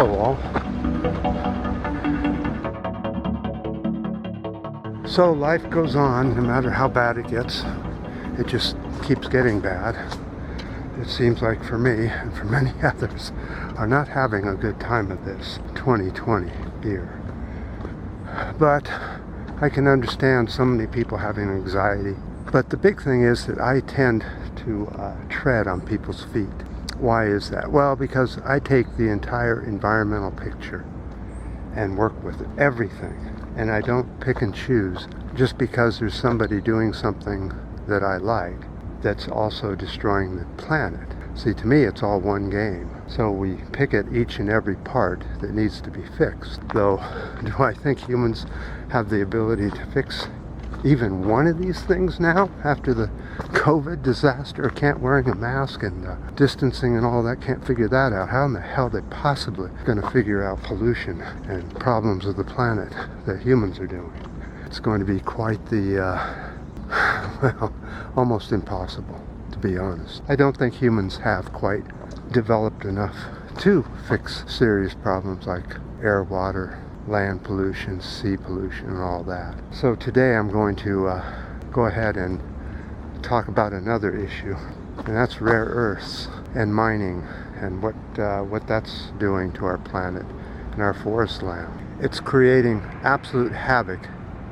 Hello all. So life goes on, no matter how bad it gets. It just keeps getting bad. It seems like for me and for many others are not having a good time of this 2020 year. But I can understand so many people having anxiety. But the big thing is that I tend to tread on people's feet. Why is that? Well, because I take the entire environmental picture and work with it, everything. And I don't pick and choose just because there's somebody doing something that I like that's also destroying the planet. See, to me, it's all one game. So we pick at each and every part that needs to be fixed. Though, do I think humans have the ability to fix even one of these things now after the COVID disaster? Can't wearing a mask and distancing and all that, can't figure that out. How in the hell are they possibly going to figure out pollution and problems of the planet that humans are doing? It's going to be quite the, well, almost impossible, to be honest. I don't think humans have quite developed enough to fix serious problems like air, water, land pollution, sea pollution, and all that. So today I'm going to go ahead and talk about another issue, and that's rare earths and mining and what that's doing to our planet and our forest land. It's creating absolute havoc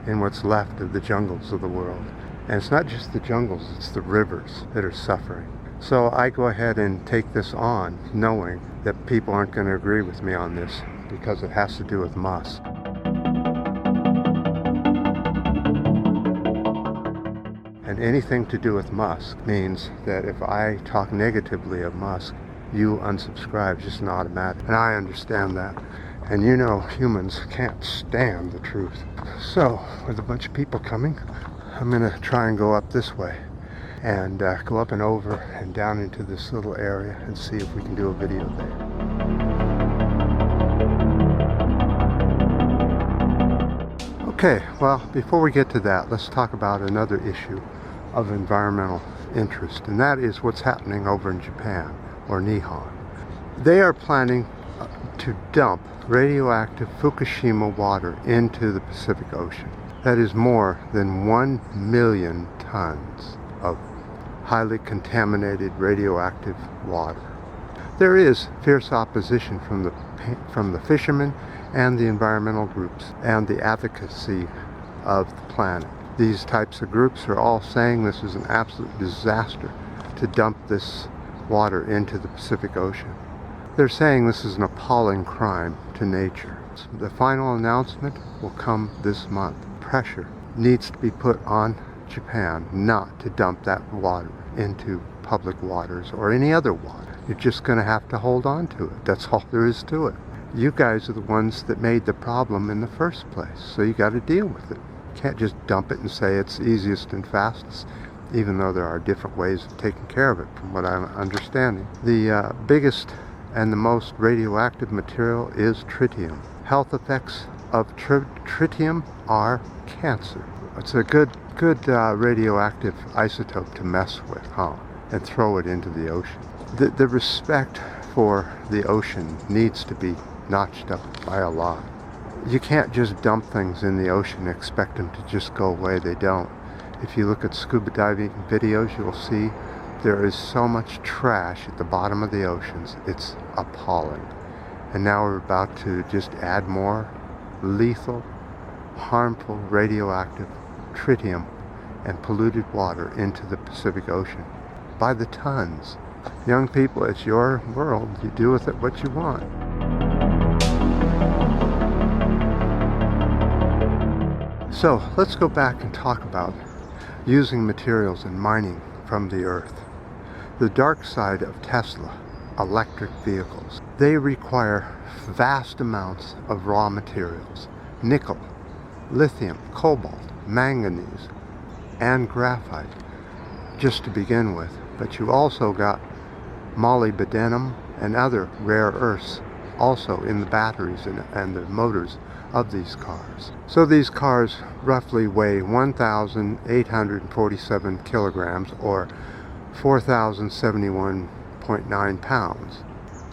in what's left of the jungles of the world. And it's not just the jungles, it's the rivers that are suffering. So I go ahead and take this on knowing that people aren't going to agree with me on this, because it has to do with Musk. And anything to do with Musk means that if I talk negatively of Musk, you unsubscribe just an automatic. And I understand that. And you know humans can't stand the truth. So, with a bunch of people coming, I'm going to try and go up this way and go up and over and down into this little area and see if we can do a video there. Okay, well, before we get to that, let's talk about another issue of environmental interest, and that is what's happening over in Japan, or Nihon. They are planning to dump radioactive Fukushima water into the Pacific Ocean. That is more than 1 million tons of highly contaminated radioactive water. There is fierce opposition from the fishermen and the environmental groups and the advocacy of the planet. These types of groups are all saying this is an absolute disaster to dump this water into the Pacific Ocean. They're saying this is an appalling crime to nature. The final announcement will come this month. Pressure needs to be put on Japan not to dump that water into public waters or any other water. You're just going to have to hold on to it. That's all there is to it. You guys are the ones that made the problem in the first place, so you got to deal with it. You can't just dump it and say it's easiest and fastest, even though there are different ways of taking care of it, from what I'm understanding. The biggest and the most radioactive material is tritium. Health effects of tritium are cancer. It's a good radioactive isotope to mess with, and throw it into the ocean. The respect for the ocean needs to be notched up by a lot. You can't just dump things in the ocean and expect them to just go away. They don't. If you look at scuba diving videos, you'll see there is so much trash at the bottom of the oceans. It's appalling. And now we're about to just add more lethal, harmful, radioactive tritium and polluted water into the Pacific Ocean by the tons. Young people, it's your world. You do with it what you want. So let's go back and talk about using materials and mining from the earth. The dark side of Tesla electric vehicles. They require vast amounts of raw materials: nickel, lithium, cobalt, manganese, and graphite, just to begin with. But you also got molybdenum and other rare earths also in the batteries and the motors of these cars. So these cars roughly weigh 1,847 kilograms, or 4,071.9 pounds.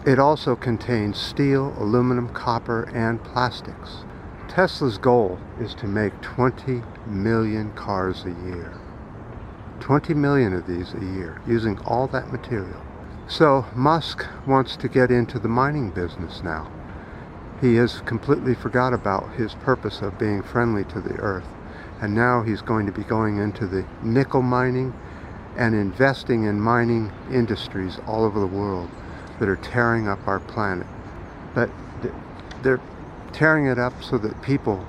It also contains steel, aluminum, copper, and plastics. Tesla's goal is to make 20 million cars a year. 20 million of these a year, using all that material. So Musk wants to get into the mining business now. He has completely forgot about his purpose of being friendly to the earth. And now he's going to be going into the nickel mining and investing in mining industries all over the world that are tearing up our planet. But they're tearing it up so that people,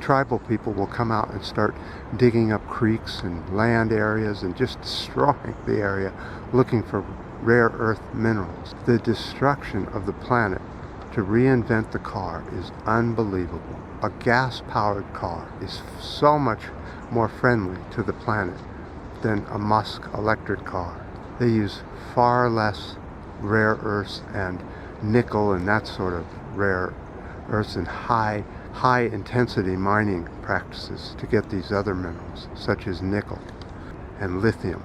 tribal people, will come out and start digging up creeks and land areas and just destroying the area, looking for rare earth minerals. The destruction of the planet to reinvent the car is unbelievable. A gas-powered car is so much more friendly to the planet than a Musk electric car. They use far less rare earths and nickel and that sort of rare earths and high intensity mining practices to get these other minerals, such as nickel and lithium,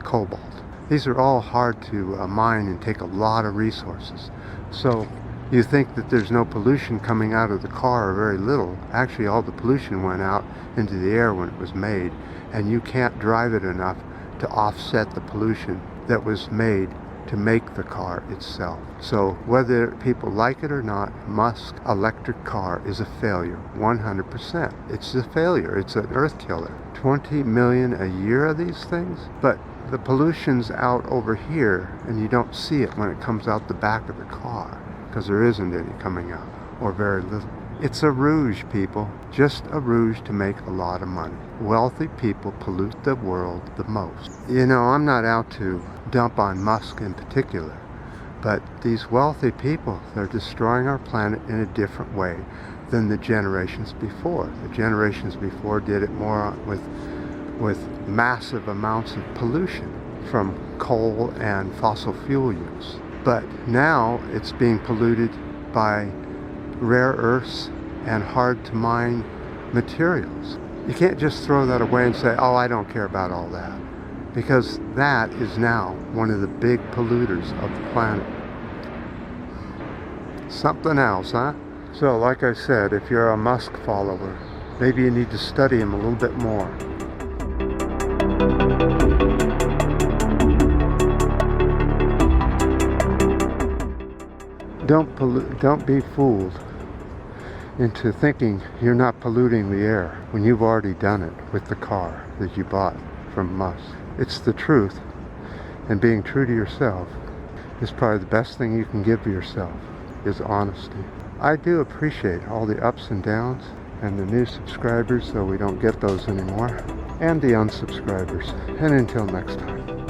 cobalt. These are all hard to mine and take a lot of resources. So you think that there's no pollution coming out of the car, or very little. Actually, all the pollution went out into the air when it was made, and you can't drive it enough to offset the pollution that was made to make the car itself. So whether people like it or not, Musk's electric car is a failure, 100%. It's a failure. It's an earth killer. 20 million a year of these things, but the pollution's out over here, and you don't see it when it comes out the back of the car, because there isn't any coming out, or very little. It's a rouge, people. Just a rouge to make a lot of money. Wealthy people pollute the world the most. You know, I'm not out to dump on Musk in particular, but these wealthy people, they're destroying our planet in a different way than the generations before. The generations before did it more with massive amounts of pollution from coal and fossil fuel use. But now it's being polluted by rare earths and hard to mine materials. You can't just throw that away and say, oh, I don't care about all that, because that is now one of the big polluters of the planet. Something else, huh? So like I said, if you're a Musk follower, maybe you need to study him a little bit more. Don't be fooled into thinking you're not polluting the air when you've already done it with the car that you bought from Musk. It's the truth, and being true to yourself is probably the best thing you can give yourself, is honesty. I do appreciate all the ups and downs, and the new subscribers, though we don't get those anymore, and the unsubscribers. And until next time.